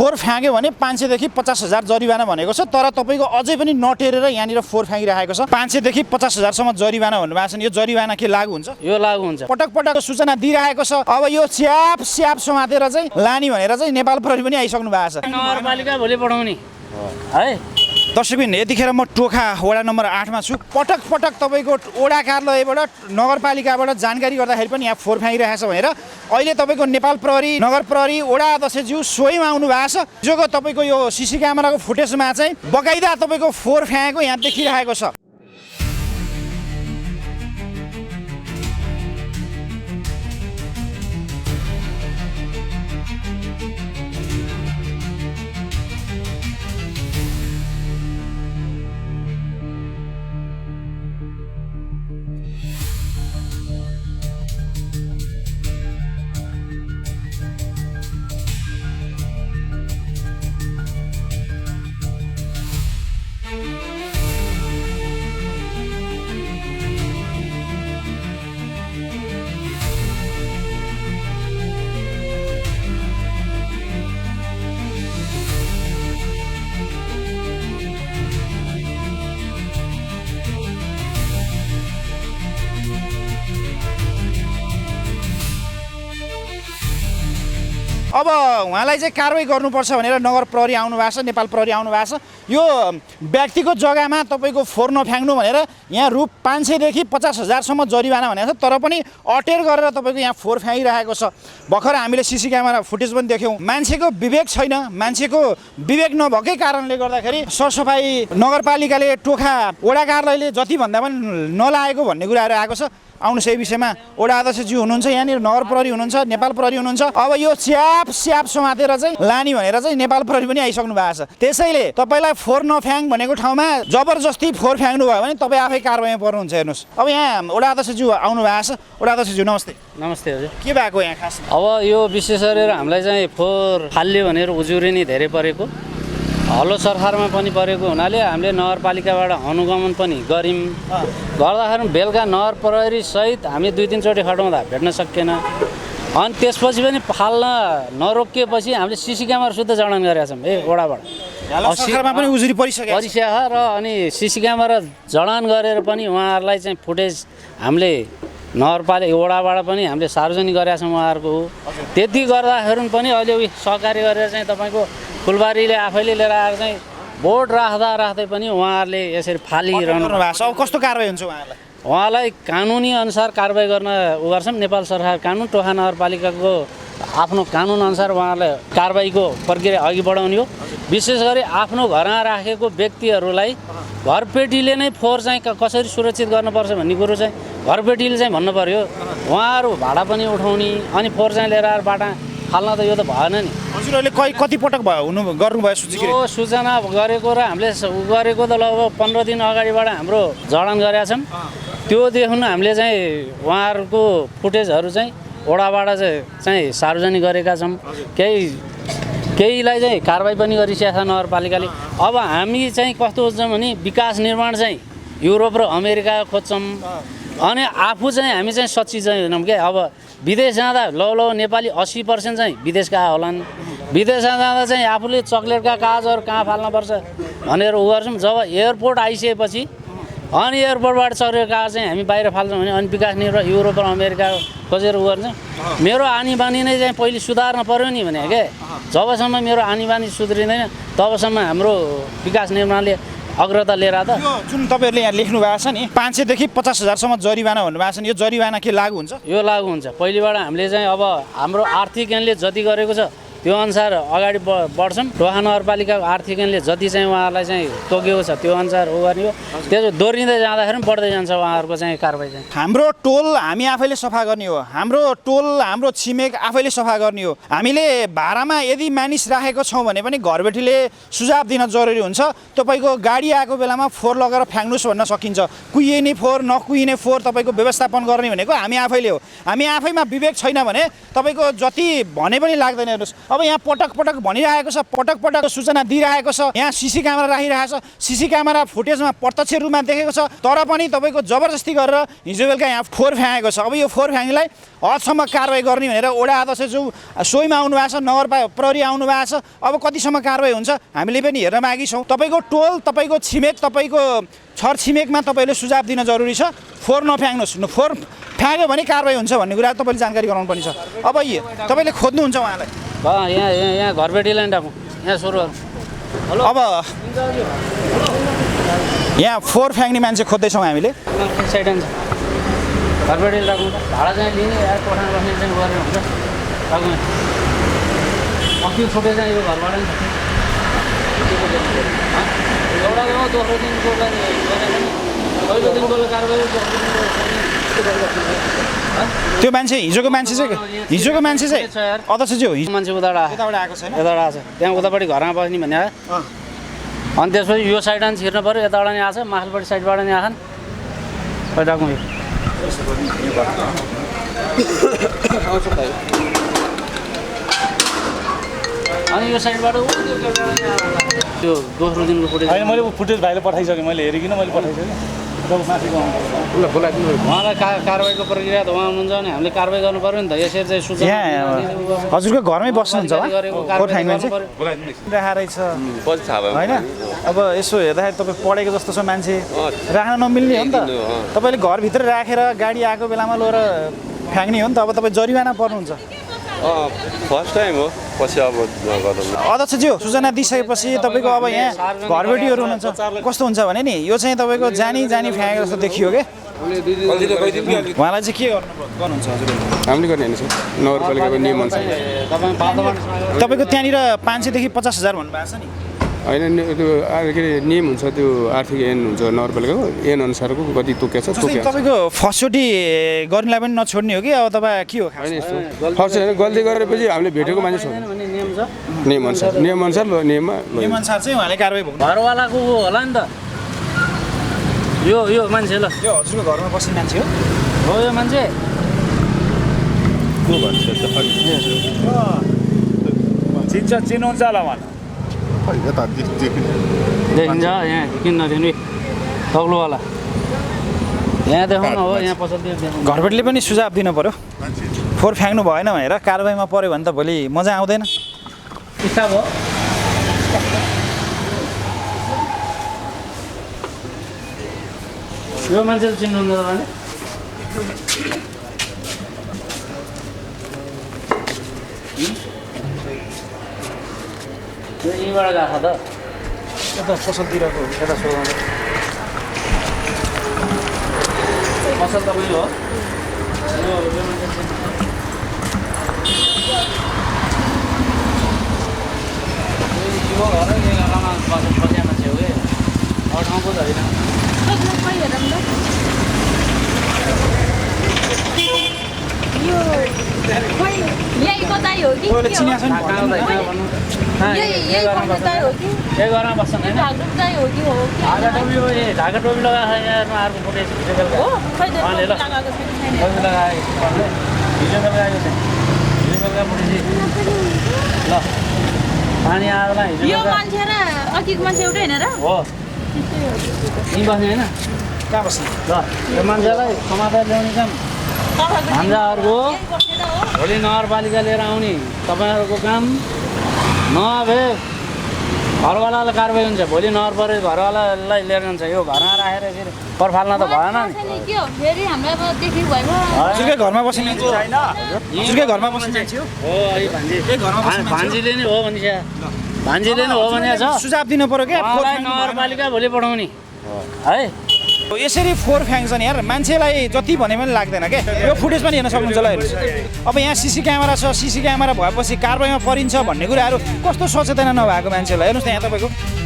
फोहोर फ्याँक्यो भने 500 देखि 50,000 जरिवाना भनेको छ। तर तपाईको अझै पनि नटेरेर यहाँनिर फोहोर फ्याँकिरहेको छ। 500 देखि 50,000 सम्म जरिवाना भन्नुभएको छ नि, यो जरिवाना के लागू हुन्छ? यो लागू हुन्छ। पटक पटक सूचना दिइरहेको छ। अब यो स्याप समातेर चाहिँ लाने भनेर चाहिँ नेपाल प्रहरी पनि आइसक्नु भएको छ। नगरपालिका भोलि पठाउने है। दर्शकबिन, यतिखेर म टोखा वडा नम्बर 8 मा छु। पटक पटक तपाईँको वडा कार्यालयबाट नगरपालिकाबाट जानकारी गर्दाखेरि पनि यहाँ फोहोर फ्याँकिरहेको छ भनेर अहिले तपाईँको नेपाल प्रहरी, नगर प्रहरी, वडा अध्यक्षज्यू स्वयं आउनु भएको छ। जोको तपाईँको यो सिसी क्यामेराको फुटेजमा चाहिँ बकाइदा तपाईँको फोहोर फ्याँकेको यहाँ देखिरहेको छ। अब उहाँलाई चाहिँ कारबाही गर्नुपर्छ भनेर नगर प्रहरी आउनु भएको छ, नेपाल प्रहरी आउनु भएको छ। यो व्यक्तिको जग्गामा तपाईँको फोहोर नफ्याँक्नु भनेर यहाँ रु 500 देखि 50,000 सम्म जरिवाना भनेको छ। तर पनि अटेर गरेर तपाईँको यहाँ फोहोर फ्याँकिरहेको छ। भर्खर हामीले सिसी क्यामेरा फुटेज पनि देख्यौँ। मान्छेको विवेक छैन। मान्छेको विवेक नभएकै कारणले गर्दाखेरि सरसफाइ नगरपालिकाले, टोखा वडा कार्यालयले जति भन्दा पनि नलागेको भन्ने कुराहरू आएको छ। आउनुहोस्, यही विषयमा वडा अध्यक्षज्यू हुनुहुन्छ, यहाँनिर नगर प्रहरी हुनुहुन्छ, नेपाल प्रहरी हुनुहुन्छ। अब यो स्याप समातेर चाहिँ लाने भनेर चाहिँ नेपाल प्रहरी पनि आइसक्नु भएको छ। त्यसैले तपाईँलाई फोहोर नफ्याँक भनेको ठाउँमा जबरजस्ती फोहोर फ्याँक्नु भयो भने तपाईँ आफै कारबाहीमा पर्नुहुन्छ। हेर्नुहोस्, अब यहाँ वडा अध्यक्षज्यू आउनु भएको छ। वडा अध्यक्षज्यू नमस्ते। नमस्ते हजुर। के भएको यहाँ खास? अब यो विशेष गरेर हामीलाई चाहिँ फोहोर फाल्यो भनेर उजुरी नै धेरै परेको, हल्लो सरकारमा पनि परेको हुनाले हामीले नगरपालिकाबाट अनुगमन पनि गऱ्यौँ। गर्दाखेरि बेलुका नगर प्रहरी सहित हामी 2-3 चोटि खटाउँदा भेट्न सकिएन। अनि त्यसपछि पनि फाल्न नरोकिएपछि हामीले सिसी क्यामेरा शुद्ध जडान गरेका छौँ वडाबाट। सरकारमा पनि उजुरी परिसक्यो र अनि सिसी क्यामेरा जडान गरेर पनि उहाँहरूलाई चाहिँ फुटेज हामीले नगरपालिका वडाबाट पनि हामीले सार्वजनिक गरेका छौँ उहाँहरूको। त्यति गर्दाखेरि पनि अहिले सहकारी गरेर चाहिँ तपाईँको फुलबारीले आफैले लिएर आएर चाहिँ बोर्ड राख्दै पनि उहाँहरूले यसरी फालिरहनु भएको छ। अब कस्तो कारबाही हुन्छ उहाँहरूलाई? उहाँलाई कानुनी अनुसार कारबाही गर्न गर्छौँ। नेपाल सरकार कानुन, टोखा नगरपालिकाको आफ्नो कानुन अनुसार उहाँहरूलाई कारबाहीको प्रक्रिया अघि बढाउने हो। विशेष गरी आफ्नो घरमा राखेको व्यक्तिहरूलाई घरपेटीले नै फोहोर चाहिँ कसरी सुरक्षित गर्नुपर्छ भन्ने कुरो चाहिँ घरपेटीले चाहिँ भन्नु पर्यो। उहाँहरू भाडा पनि उठाउने अनि फोहोर चाहिँ लिएर आएर बाटा फाल्न त यो त भएन नि। हजुरहरूले कति पटक भयो गर्नुभयो सूचना? यो सूचना गरेको र हामीले गरेको त लगभग 15 दिन अगाडिबाट हाम्रो जडान गरेका छौँ। त्यो देख्नु हामीले चाहिँ उहाँहरूको फुटेजहरू चाहिँ वडाबाट चाहिँ सार्वजनिक गरेका छौँ। केहीलाई चाहिँ कारबाही पनि गरिसकेका छ नगरपालिकाले। अब हामी चाहिँ कस्तो खोज्छौँ भने विकास निर्माण चाहिँ युरोप र अमेरिका खोज्छौँ। अनि आफू चाहिँ हामी चाहिँ सच्ची चाहिँ होइनौँ क्या। अब विदेश जाँदा ल नेपाली 80% चाहिँ विदेशका होलान्। विदेशमा जाँदा चाहिँ आफूले चक्लेटका कागजहरू कहाँ फाल्नुपर्छ भनेर उ गर्छौँ। जब एयरपोर्ट आइसकेपछि अनि एयरपोर्टबाट चढेको कागज चाहिँ हामी बाहिर फाल्छौँ भने अनि विकास निर्माण युरोप र अमेरिका खोजेर उ गर्छौँ। मेरो आनी बानी नै चाहिँ पहिले सुधार्न पर्यो नि भने क्या। जबसम्म मेरो आनी बानी सुध्रिँदैन तबसम्म हाम्रो विकास निर्माणले अग्रता लिएर त जुन तपाईँहरूले यहाँ लेख्नु भएको छ नि 500 देखि 50,000 सम्म जरिवाना भन्नुभएको छ नि, यो जरिवाना के लागू हुन्छ? यो लागू हुन्छ। पहिलेबाट हामीले चाहिँ अब हाम्रो आर्थिक ऐनले जति गरेको छ त्यो अनुसार अगाडि बढ्छौँ। टोखा नगरपालिकाको आर्थिक ऐनले जति चाहिँ उहाँहरूलाई चाहिँ तोकेको छ त्यो अनुसार उ गर्ने हो। त्यो दोहोरिँदै जाँदाखेरि पनि बढ्दै जान्छ उहाँहरूको चाहिँ कारबाही चाहिँ। हाम्रो टोल हामी आफैले सफा गर्ने हो। हाम्रो टोल, हाम्रो छिमेक आफैले सफा गर्ने हो। हामीले भाडामा यदि मानिस राखेको छौँ भने पनि घरबेटीले सुझाव दिन जरुरी हुन्छ। तपाईँको गाडी आएको बेलामा फोहोर लगेर फ्याँक्नुहोस् भन्न सकिन्छ। कुहिने फोहोर, नकुहिने फोहोर तपाईँको व्यवस्थापन गर्ने भनेको हामी आफैले हो। हामी आफैमा विवेक छैन भने तपाईँको जति भने पनि लाग्दैन। हेर्नुहोस्, अब यहाँ पटक पटक भनिरहेको छ, पटक पटक सूचना दिइरहेको छ, यहाँ सीसी क्यामेरा राखिरहेको छ, सीसी क्यामेरा फुटेजमा प्रत्यक्ष रूपमा देखेको छ, तर पनि तपाईँको जबरजस्ती गरेर हिजो बेलुका यहाँ फोहोर फ्याँकेको छ। अब यो फोहोर फ्याँकीलाई हदसम्म कारवाही गर्ने भनेर वडा अध्यक्षज्यू सोहीमा आउनु भएको छ, नगर प्रहरी आउनु भएको छ। अब कतिसम्म कारवाही हुन्छ हामीले पनि हेर्न बाँकी छौँ। तपाईँको टोल, तपाईँको छिमेक, तपाईँको छरछिमेकमा तपाईँले सुझाव दिन जरुरी छ। फोहोर नफ्याँक्नुहोस्, फोहोर फ्याँक्यो भने कारवाही हुन्छ भन्ने कुरा तपाईँले जानकारी गराउनु पर्ने छ। अब तपाईँले खोज्नुहुन्छ उहाँलाई? यहाँ यहाँ यहाँ घरबेटी लाइन राखौँ, यहाँ सुरु गरौँ। अब यहाँ फोहोर फ्याँक्ने मान्छे खोज्दैछौँ हामीले। साइड आन्छ घरबेटी राखौँ, भाडा चाहिँ लिने कोठामा बस्ने चाहिँ गरेर हुन्छ राखौँ। अस्ति छुटे चाहिँ यो घरबाट नि एउटा दोस्रो दिनको पहिलो दिनको कारवाही त्यो मान्छे हिजोको मान्छे चाहिँ अध्यक्षज्यू मान्छे उताबाट आएको छैन, यताबाट आएको छ, त्यहाँ उतापट्टि घरमा बस्ने भन्ने आयो। अनि त्यसपछि यो साइडमा छिर्नु पऱ्यो, यताबाट नि आएको छ, माथिल्लोपट्टि साइडबाट नि आएछन्। राखौँ यो अनि यो साइडबाट त्यो दोस्रो दिनको फुटेज मैले फुटेज भाइले पठाइसकेँ, मैले हेरिकन मैले पठाइसकेँ। उहाँलाई कारवाहीको प्रक्रिया त उहाँ हुनुहुन्छ भने हामीले कारवाही गर्नु पऱ्यो नि त। यसरी चाहिँ सूचना यहाँ हजुरको घरमै बस्नुहुन्छ रहेछ होइन? अब यसो हेर्दाखेरि तपाईँ पढेको जस्तो छ मान्छे, राख्न नमिल्ने हो नि त। तपाईँले घरभित्र राखेर गाडी आएको बेलामा लगेर फ्याँक्ने हो नि त। अब तपाईँ जरिवाना पर्नुहुन्छ। फर्स्ट टाइम हो, पछि अब अध्यक्षज्यू सूचना दिइसकेपछि तपाईँको अब यहाँ घरबेटीहरू हुनुहुन्छ, कस्तो हुन्छ भने नि यो चाहिँ तपाईँको जानी फ्याँकेको जस्तो देखियो क्या। उहाँलाई चाहिँ के गर्नुहुन्छ हजुर? हामीले गर्ने होइन सर, नगरपालिकाको नियमअनुसार। तपाईँको त्यहाँनिर 500 देखि 50,000 भन्नुभएको छ नि? होइन, त्यो के अरे नियम हुन्छ, त्यो आर्थिक ऐन हुन्छ नगरपालिकाको, ऐन अनुसारको कति तोकेको छ तोकेको। तपाईँको फर्स्टचोटि गर्नेलाई पनि नछोड्ने हो कि अब तपाईँ के हो? होइन यस्तो फर्स्ट होइन, गल्ती गरेपछि हामीले भेटेको मान्छे छोड्नु नियमअनुसार नियमअनुसार चाहिँ उहाँले कारवाही भोग्नु। घरवालाको होला नि त यो मान्छे। ल यो हजुरको घरमा बस्ने मान्छे हो? हो यो मान्छे चिन्नुहुन्छ होला उहाँ? देखिन्छ यहाँ किन्न थिएन तग्लोवाला, यहाँ देखाउनु हो, यहाँ पसल दियो। घरबेटीले पनि सुझाव दिनु पर्यो, फोहोर फ्याँक्नु भएन भनेर। कारवाहीमा पऱ्यो भने त भोलि मजा आउँदैन। इच्छा भयो यो मान्छे चिन्नुहुन्छ तपाईँले? यो यहीँबाट गएको त यता पसलतिरको यता सोधाउँदा पसल तपाईँ हो? यो मान्छे यो घर यो घरमा बस्ने मान्छे हो कि अरू ठाउँको त होइन। यही बताइ हो कि चिनिया छ नि यही घरमा बस्छन् होइन? ढाका टोपी लगाएको छ यहाँ अर्को फुटेज हिजो बेलुका उहाँले ल टोपी लगाएको हिजो बेलुका आएको छ, हिजो बेलुका फुटेपछि ल पानी आएर हिजो यो मान्छे र अघिको मान्छे एउटै होइन र? हो यहीँ बस्ने होइन? कहाँ बस्ने? ल यो मान्छेलाई समाधान ल्याउने काम हाम्राहरूको भोलि नगरपालिका लिएर आउने तपाईँहरूको काम नभए घरवालालाई कारवाही हुन्छ। भोलि नगरपालिका घरवालालाई लिएर जान्छ। यो घरमा राखेर फेरि पर्फाल्न त भएन नि। के हो फेरि हामीलाई देखि भयो हजुरकै घरमा बस्ने मान्छे होइन? हजुरकै घरमा बस्ने मान्छे हो? हो यही भान्जी घरमा बस्ने मान्छे भान्जीले नै हो भने भान्जीले नै हो भने छ सुझाव दिनु पर्यो क्या। नगरपालिका भोलि पठाउने है। यसरी फोहोर फ्याँक्छ नि यार, मान्छेलाई जति भने पनि लाग्दैन क्या। यो फुटेज पनि हेर्न सक्नुहुन्छ ल, हेर्नुहोस्। अब यहाँ सीसी क्यामेरा छ, सीसी क्यामेरा भएपछि कारवाहीमा परिन्छ भन्ने कुराहरू कस्तो सचेतना नभएको मान्छेलाई हेर्नुहोस् न यहाँ तपाईँको।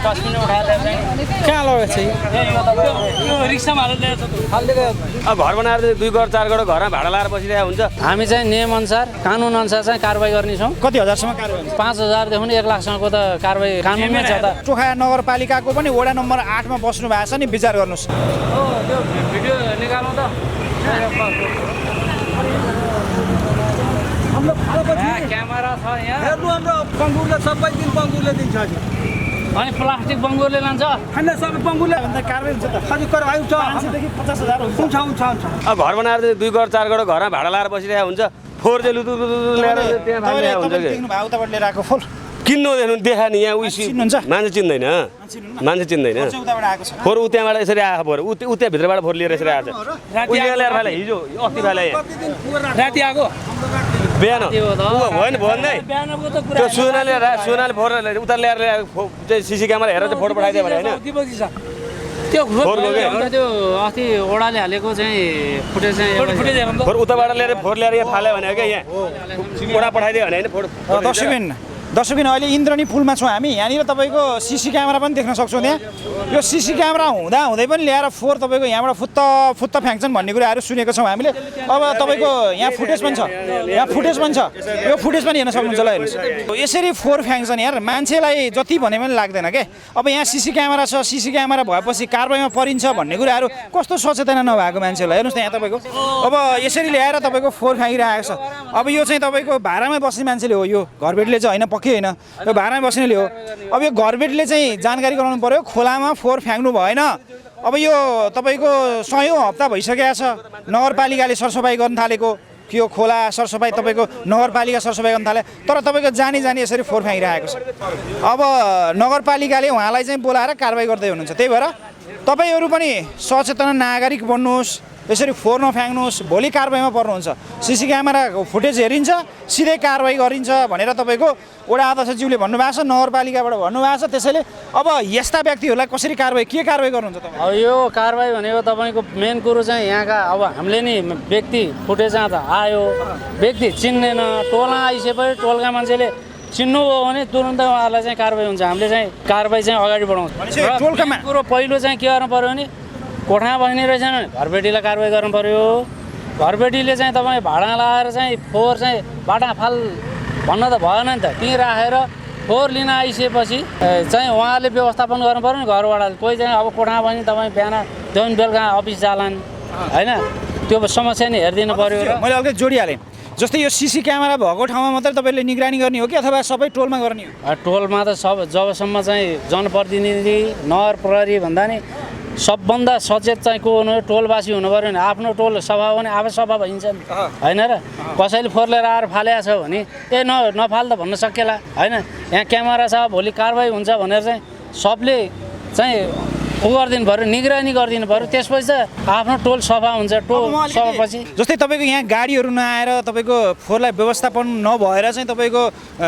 डस्टबिन उठाएर चाहिँ कहाँ लगेको छ यो रिक्सामा हालेर ल्याएर अब घर बनाएर चाहिँ 2 करोड 4 करोड घरमा भाडा लाएर बसिरहेको हुन्छ। हामी चाहिँ नियमअनुसार कानुनअनुसार चाहिँ कारबाही गर्नेछौँ। कति हजारसम्म कारबाही हुन्छ? 5,000देखि 1 लाखसम्मको त कारबाही कानुनमै छ त। चोखा नगरपालिकाको पनि वडा नम्बर 8मा बस्नु भएको छ नि, विचार गर्नुहोस्। त्यो भिडियो निकाल्नु त। क्यामेरा छ यहाँ। हेर्नु हाम्रो बङ्गुरले सबै दिन बङ्गुरले दिन्छ हजुर। अनि प्लास्टिक बङ्गुरले लान्छ। होइन सबै बङ्गुरले भन्दा कारबाही हुन्छ त। हजुर कारबाही हुन्छ। 500 देखि 50,000 हुन्छ। हुन्छ। अब घर बनाएर चाहिँ 2 करोड 4 करोड घरमा भाडा लाएर बसिरहेको हुन्छ। फोहोर चाहिँ लुतु ल्याएर त्यहाँ फालिरहेको हुन्छ कि देख्नु भयो उताबाट लिएर आएको फुल किन्नु देख्नु देखा नि यहाँ उस चिन्नुहुन्छ? मान्छे चिन्दैन मान्छे चिन्दैन उताबाट आएको छ। फोहोर उ त्यहाँबाट यसरी आएको फोहोर उ त्यहाँ भित्रबाट फोहोर लिएर यसरी आएको छ। उ यहाँ ल्याएर फाले हिजो अस्ति फाले राति आएको बिहान होइन भन्दै त्यो सुनाले फोहोर उता ल्याएर चाहिँ सिसी क्यामेरा हेरेर चाहिँ फोटो पठाइदियो भने होइन त्यो त्यो अस्ति ओडाले हालेको चाहिँ फुटेज चाहिँ फोहोर उताबाट ल्याएर फोहोर ल्याएर यहाँ फाल्यो भने क्या यहाँ ओडा पठाइदियो भने होइन फोटो दर्शकबिन अहिले इन्द्रणी पुलमा छौँ हामी। यहाँनिर तपाईँको सिसी क्यामेरा पनि देख्न सक्छौँ। त्यहाँ यो सिसी क्यामेरा हुँदै पनि ल्याएर फोहोर तपाईँको यहाँबाट फुत्त फ्याँक्छन् भन्ने कुराहरू सुनेको छौँ हामीले। अब तपाईँको यहाँ फुटेज पनि छ, यो फुटेज पनि हेर्न सक्नुहुन्छ। ल हेर्नुहोस् यसरी फोहोर फ्याँक्छन् यार, मान्छेलाई जति भने पनि लाग्दैन के। अब यहाँ सिसी क्यामेरा छ, सिसी क्यामेरा भएपछि कारबाहीमा परिन्छ भन्ने कुराहरू कस्तो सचेतना नभएको मान्छेलाई हेर्नुहोस् त। यहाँ तपाईँको अब यसरी ल्याएर तपाईँको फोहोर फ्याँकिरहेको छ। अब यो चाहिँ तपाईँको भाडामै बस्ने मान्छेले हो, यो घरबेटले चाहिँ होइन, पक्कै होइन, यो भाडामै बस्नेले हो। अब यो घरबेटले चाहिँ जानकारी गराउनु पर्यो, खोलामा फोहोर फ्याँक्नु भएन। अब यो तपाईँको 100औं हप्ता भइसकेको छ नगरपालिकाले सरसफाइ गर्न थालेको। यो खोला सरसफाइ तपाईँको नगरपालिका सरसफाइ गर्न थाले, तर तपाईँको जानी यसरी फोहोर फ्याँकिरहेको छ। अब नगरपालिकाले उहाँलाई चाहिँ बोलाएर कारबाही गर्दै हुनुहुन्छ। त्यही भएर तपाईँहरू पनि सचेतना नागरिक बन्नुहोस्, यसरी फोहोर नफ्याँक्नुहोस्, भोलि कारबाहीमा पर्नुहुन्छ। सिसी क्यामेरा फुटेज हेरिन्छ, सिधै कारबाही गरिन्छ भनेर तपाईँको वडा अध्यक्षज्यूले भन्नुभएको छ, नगरपालिकाबाट भन्नुभएको छ। त्यसैले अब यस्ता व्यक्तिहरूलाई कसरी के कारबाही गर्नुहुन्छ तपाईँ? अब यो कारबाही भनेको तपाईँको मेन कुरो चाहिँ यहाँका अब हामीले नि व्यक्ति फुटेज त आयो, व्यक्ति चिन्दैन, टोलमा आइसकेपछि टोलका मान्छेले चिन्नुभयो भने तुरन्तै उहाँहरूलाई चाहिँ कारबाही हुन्छ। हामीले चाहिँ कारबाही चाहिँ अगाडि बढाउँछ। कुरो पहिलो चाहिँ के गर्नु पऱ्यो भने कोठामा बस्ने रहेछ भने घरबेटीलाई कारबाही गर्नु पऱ्यो। घरबेटीले चाहिँ तपाईँ भाडा लाएर चाहिँ फोहोर चाहिँ बाटाफाल भन्न त भएन नि त। त्यहीँ राखेर फोहोर लिन आइसकेपछि चाहिँ उहाँले व्यवस्थापन गर्नु पऱ्यो नि घरबाट। कोही चाहिँ अब कोठामा बस्ने तपाईँ बिहान देउन बेलुका अफिस जालान् होइन, त्यो समस्या नि हेरिदिनु पऱ्यो। मैले अलिकति जोडिहालेँ, जस्तै यो सिसी क्यामेरा भएको ठाउँमा मात्रै तपाईँले निगरानी गर्ने हो कि अथवा सबै टोलमा गर्ने हो? टोलमा त जबसम्म चाहिँ जनप्रतिनिधि नगर प्रहरी भन्दा नि सबभन्दा सचेत चाहिँ को हुनु, टोलवासी हुनु पऱ्यो नि। आफ्नो टोल सफा भने आफै सफा भइन्छ नि होइन र। कसैले फोहोर लिएर आएर फालेको छ भने नफाल त भन्न सकिएला होइन। यहाँ क्यामेरा छ, भोलि कारबाही हुन्छ भनेर चाहिँ सबले चाहिँ गरिदिनु पऱ्यो, निगरानी गरिदिनु पऱ्यो। त्यसपछि चाहिँ आफ्नो टोल सफा हुन्छ। टोल सफापछि जस्तै तपाईँको यहाँ गाडीहरू नआएर तपाईँको फोहोरलाई व्यवस्थापन नभएर चाहिँ तपाईँको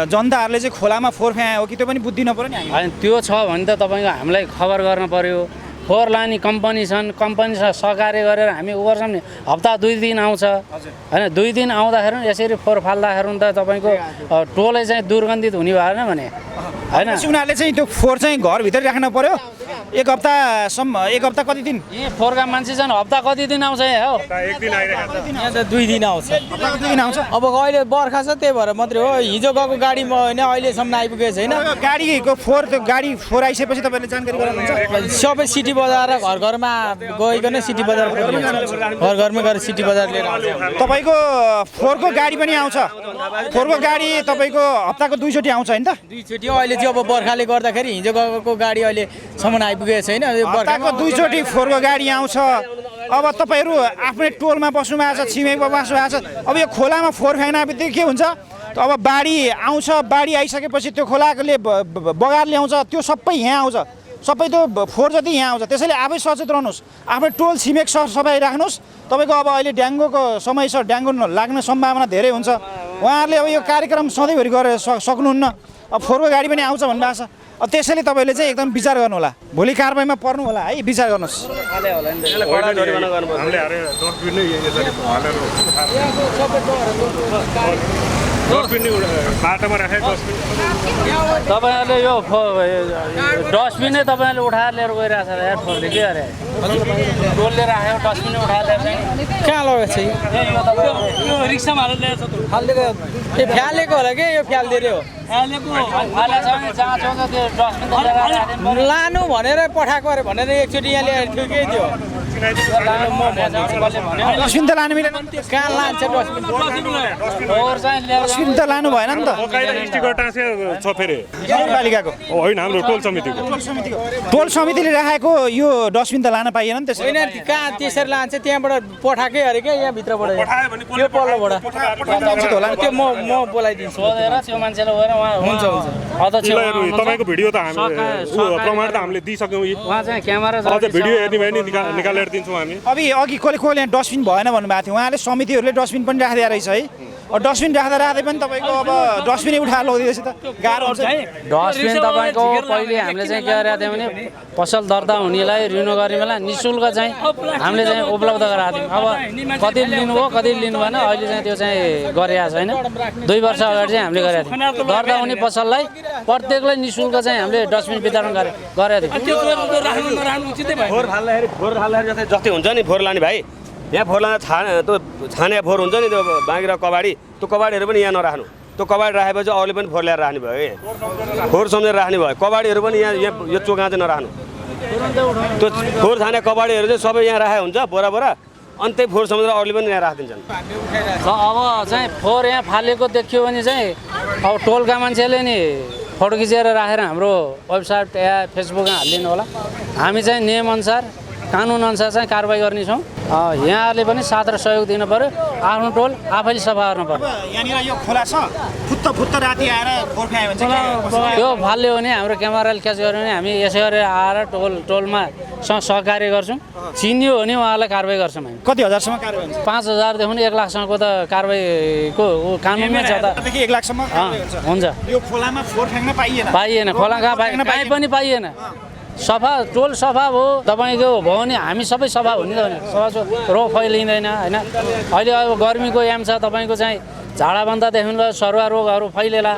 जनताहरूले चाहिँ खोलामा फोहोर फ्याँक्यो हो कि त्यो पनि बुझ्नु नपऱ्यो नि? होइन, त्यो छ भने त तपाईँको हामीलाई खबर गर्न पऱ्यो। फोहोर लाने कम्पनी छन्, कम्पनीसँग सहकार्य गरेर हामी गर्छौँ नि। हप्ता 2 दिन आउँछ होइन, 2 दिन आउँदाखेरि यसरी फोहोर फाल्दाखेरि त तपाईँको टोलै चाहिँ दुर्गन्धित हुने भएन भने होइन। उनीहरूले चाहिँ त्यो फोहोर चाहिँ घरभित्रै राख्नु पर्यो। एक हप्ता कति दिन यी फोहोरका मान्छे छन्, हप्ता कति दिन आउँछ यहाँ हो? यहाँ त 2 दिन आउँछ। अब अहिले बर्खा छ त्यही भएर मात्रै हो। हिजो गएको गाडीमा होइन अहिलेसम्म आइपुगेको छैन। गाडीको गाडी फोहोर आइसकेपछि तपाईँले जानकारी गराउनुहुन्छ? सबै सिटी बजार र घरमा गइकन सिटी बजार घरमै गएर सिटी बजार लिएर आउँछ। तपाईँको फोहोरको गाडी पनि आउँछ? फोहोरको गाडी तपाईँको हप्ताको 2 चोटि आउँछ होइन त? 2 चोटि। अहिले चाहिँ अब बर्खाले गर्दाखेरि हिजो गएको गाडी अहिलेसम्म आइपुगेको छैन। हप्ताको 2 चोटि फोहोरको गाडी आउँछ। अब तपाईँहरू आफ्नै टोलमा बस्नु भएको छ, छिमेकमा बस्नु भएको छ। अब यो खोलामा फोहोर फ्याँक्न बित्तिकै के हुन्छ? अब बाढी आउँछ, बाढी आइसकेपछि त्यो खोलाले बगार ल्याउँछ, त्यो सबै यहाँ आउँछ। सबै त्यो फोहोर जति यहाँ आउँछ। त्यसैले आफै सचेत रहनुहोस्, आफ्नै टोल छिमेक सफाइ राख्नुहोस्। तपाईँको अब अहिले डेङ्गुको समय छ, डेङ्गु लाग्ने सम्भावना धेरै हुन्छ। उहाँहरूले अब यो कार्यक्रम सधैँभरि गरेर सक्नुहुन्न। अब फोहोरको गाडी पनि आउँछ भन्नुभएको छ। अब त्यसैले तपाईँले चाहिँ एकदम विचार गर्नु होला, भोलि कारबाहीमा पर्नु होला है, विचार गर्नुहोस्। डस्टबिन बाटोमा राखेको डस्टबिन तपाईँहरूले यो डस्टबिन नै तपाईँहरूले उठाएर लिएर गइरहेको छ यार फोरले के अरे टोलले राखेको डस्टबिन उठाएर ल्याएर कहाँ लगेको छ यो रिक्सामा हालेर ल्याएर फालिदिएको यो फ्यालेको होला कि यो फ्यालिदिएर हो जहाँ छेउछ त्यो डस्टबिन त लिएर राख्दैन। लानु भनेर पठाएको अरे भनेर एकचोटि यहाँ ल्याएर थियो के त्यो डस्टबिन त लानु मिलेन नि त। कहाँ लान्छ डस्टबिन फोहोर चाहिँ लिएर डस्टबिन त लानु भएन नि त स्टिकर टाँसे छ फेरि नगरपालिकाको होइन हाम्रो टोल समितिको टोल समितिले राखेको यो डस्टबिन त लान पाइएन नि त्यसरी। होइन कहाँ त्यसरी लान्छ त्यहाँबाट पठाएकै अरे क्या यहाँ भित्रबाट यो पल्लोबाट त्यो म बोलाइदिन्छु सोधेर त्यो मान्छेले गएर उहाँ हुन्छ अध्यक्ष तपाईँको भिडियो त हामी प्रमाण त हामीले दिइसक्यौँ उहाँ चाहिँ क्यामेरा अझ भिडियो हेर्ने भयो नि निकालेर दिन्छौँ हामी अघि कसले यहाँ डस्टबिन भएन भन्नुभएको थियो उहाँले समितिहरूले डस्टबिन पनि राखिदिएको रहेछ है। डस्टबिन राख्दै पनि तपाईँको अब डस्टबिनै उठाएर लगिदिएपछि त गाह्रो हुन्छ। डस्टबिन तपाईँको पहिले हामीले चाहिँ के गरेका थियौँ भने पसल दर्ता हुनेलाई रिन्यू गर्ने बेला नि शुल्क चाहिँ हामीले चाहिँ उपलब्ध गराएको थियौँ। अब कति लिनुभयो कति लिनु भएन अहिले चाहिँ त्यो चाहिँ गरिएको छैन। 2 वर्ष अगाडि चाहिँ हामीले गरेका थियौँ दर्ता हुने पसललाई प्रत्येकलाई नि शुल्क चाहिँ हामीले डस्टबिन वितरण गरेका थियौँ। फोहोर फाल्दाखेरि जस्तै हुन्छ नि फोहोर लाने भाइ यहाँ फोहोर लाँदा छाने फोहोर हुन्छ नि त्यो बाँकी र कबाडी त्यो कबाडीहरू पनि यहाँ नराख्नु। त्यो कबाडी राखेपछि अरूले पनि फोहोर ल्याएर राख्ने भयो कि फोहोर सम्झेर राख्ने भयो। कबाडीहरू पनि यहाँ यो चोकहाँ चाहिँ नराख्नु। त्यो फोहोर छाने कबाडीहरू चाहिँ सबै यहाँ राखेको हुन्छ बोरा बोरा अनि त्यही फोहोर सम्झेर अरूले पनि यहाँ राखिदिन्छन्। अब चाहिँ फोहोर यहाँ फालेको देखियो भने चाहिँ अब टोलका मान्छेले नि फोटो खिचेर राखेर हाम्रो वेबसाइट या फेसबुकमा हालिदिनु होला। हामी चाहिँ नियमअनुसार कानुनअनुसार चाहिँ कारवाही गर्नेछौँ। यहाँहरूले पनि साथ र सहयोग दिनु पऱ्यो। आफ्नो टोल आफैले सफा गर्नु पऱ्यो। यहाँनिर यो खोला छ फुत्त राति आएर फोहोर फ्यायो भने चाहिँ त्यो फाल्यो भने हाम्रो क्यामेराले क्याच गर्यो भने हामी यसै गरेर आएर टोलमा सहकार्य गर्छौँ। चिनियो भने उहाँलाई कारवाही गर्छौँ हामी। कति हजारसम्म कारवाही हुन्छ? 5,000देखि 1 लाखसम्मको त कारवाहीको कानुनमै छ त। देखि 1 लाखसम्म हुन्छ। यो खोलामा फोहोर फ्याँक्न पाइएन खोला कहाँ काहीँ पनि पाइएन। सफा टोल सफा भयो तपाईँको भयो भने हामी सबै सफा हुने त भने सफा रोग फैलिँदैन होइन। अहिले अब गर्मीको याम छ तपाईँको चाहिँ झाडाबन्दादेखि सरुवा रोगहरू फैलिएला।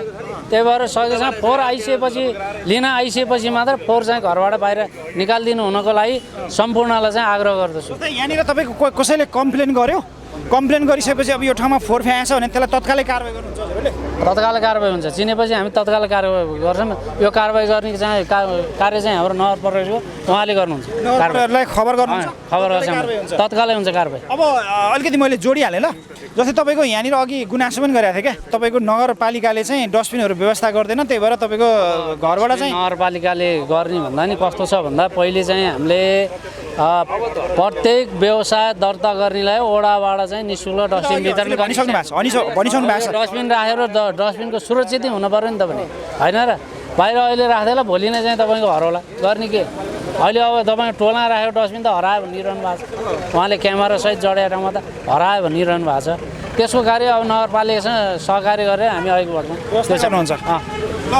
त्यही भएर सकेसम्म फोहोर आइसकेपछि लिन आइसकेपछि मात्र फोहोर चाहिँ घरबाट बाहिर निकालिदिनु हुनको लागि सम्पूर्णलाई चाहिँ आग्रह गर्दछु। यहाँनिर तपाईँको कसैले कम्प्लेन गर्यो? कम्प्लेन गरिसकेपछि अब यो ठाउँमा फोहोर फ्याँक्छ भने त्यसलाई तत्कालै कारवाही गर्नुहुन्छ हजुरहरूले? तत्काल कारवाही हुन्छ। चिनेपछि हामी तत्काल कारवाही गर्छौँ। यो कारवाही गर्ने चाहिँ कार्य चाहिँ हाम्रो नगर प्रहरीको उहाँले गर्नुहुन्छ। नगरपालिकालाई खबर गर्नुहुन्छ? खबर गर्छौँ तत्कालै हुन्छ कारवाही। अब अलिकति मैले जोडिहालेँ ल। जस्तै तपाईँको यहाँनिर अघि गुनासो पनि गरेको थिएँ क्या तपाईँको नगरपालिकाले चाहिँ डस्टबिनहरू व्यवस्था गर्दैन त्यही भएर तपाईँको घरबाट चाहिँ नगरपालिकाले गर्ने भन्दा नि कस्तो छ भन्दा पहिले चाहिँ हामीले प्रत्येक व्यवसाय दर्ता गर्नेलाई ओडाबाट चाहिँ निःशुल्क डस्टबिन वितरण भनिसक्नु भएको छ। डस्टबिन राखेर डस्टबिनको सुरक्षित हुनु पऱ्यो नि त भने होइन र। बाहिर अहिले राख्दैला भोलि नै चाहिँ तपाईँको हराउला गर्ने के। अहिले अब तपाईँ टोलमा राखेको डस्टबिन त हरायो भनिरहनु भएको छ। उहाँले क्यामेरासहित जडेर त हरायो भनिरहनु भएको छ। त्यसको कार्य अब नगरपालिकासँग सहकार्य गरेर हामी अघि बढ्छौँ। हुन्छ ल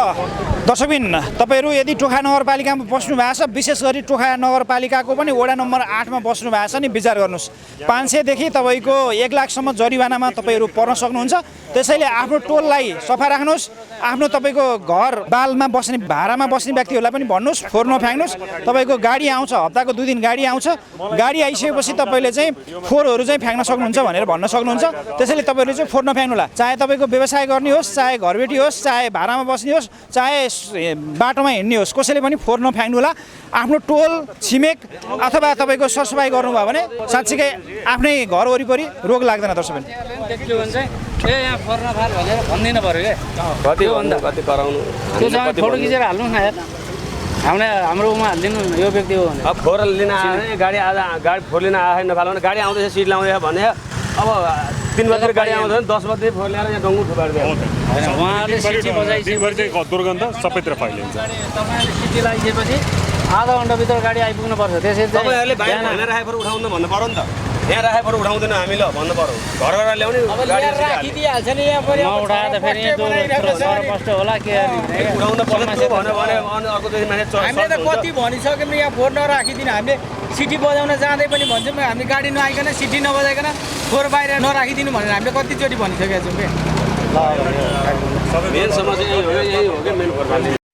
दर्शकबिन तपाईँहरू यदि टोखा नगरपालिकामा बस्नु भएको छ विशेष गरी टोखा नगरपालिकाको पनि वडा नम्बर 8मा बस्नु भएको छ नि विचार गर्नुहोस्। 500 देखि तपाईँको 1 लाखसम्म जरिवानामा तपाईँहरू पर्न सक्नुहुन्छ। त्यसैले आफ्नो टोललाई सफा राख्नुहोस्। आफ्नो तपाईँको घर बालमा बस्ने भाडामा बस्ने व्यक्तिहरूलाई पनि भन्नुहोस् फोहोर नफ्याँक्नुहोस्। तपाईँको गाडी आउँछ हप्ताको 2 दिन गाडी आउँछ। गाडी आइसकेपछि तपाईँले चाहिँ फोहोरहरू चाहिँ फ्याँक्न सक्नुहुन्छ भनेर भन्न सक्नुहुन्छ। त्यसैले तपाईँहरूले चाहिँ फोहोर नफ्याँक्नुहोला। चाहे तपाईँको व्यवसाय गर्ने होस् चाहे घरबेटी होस् चाहे भाडामा बस्ने होस् चाहे बाटोमा हिँड्ने होस् कसैले पनि फोहोर नफ्याँक्नुहोला। आफ्नो टोल छिमेक अथवा तपाईँको सरसफाइ गर्नुभयो भने साँच्चीकै आफ्नै घर वरिपरि रोग लाग्दैन। दर्शकबिन देखियो भने चाहिँ यहाँ फोहोर नफाल भनेर भनिदिनु पऱ्यो क्या। कति कराउनु त्यो चाहिँ फोटो खिचेर हाल्नु न यार। हाम्रो उमा हालिदिनु यो व्यक्ति हो भने। अब फोहोर लिन आयो गाडी गाडी फोहोर लिन आयो नफाल्नु भने गाडी आउँदैछ सिट लाउँदैछ भने अब 3 बजे गाडी आउँछ 10 बजे फोहोर ल्याएर यहाँ डङ्गु थुपारिदियो। उहाँहरूले सिटी बजाइसकेपछि दुर्गन्ध सबैतिर फैलिन्छ। तपाईँहरूले सिटी लगाइसकेपछि आधा घन्टाभित्र गाडी आइपुग्नु पर्छ। त्यसरी तपाईँहरूले बाहिर भनेर राखेर उठाउनु भन्नु पऱ्यो नि त। यहाँ राखेर उठाउँदैन हामी ल भन्नु पऱ्यो। घर ल्याउने राखिदिइहाल्छ नि यहाँ पनि नउठाएर त फेरि कष्ट होला के उठाउनु पर्छ भने अनि अर्को चाहिँ मान्छे हामीले त कति भनिसक्यौँ यहाँ फोहोर नराखिदिनु। हामीले सिटी बजाउन जाँदै पनि भन्छौँ हामी गाडी नआइकन सिटी नबजाइकन फोहोर बाहिर नराखिदिनु भनेर हामीले कतिचोटि भनिसकेका छौँ क्या। मेन समस्या यही हो क्या मेन फोहोर फाल्ने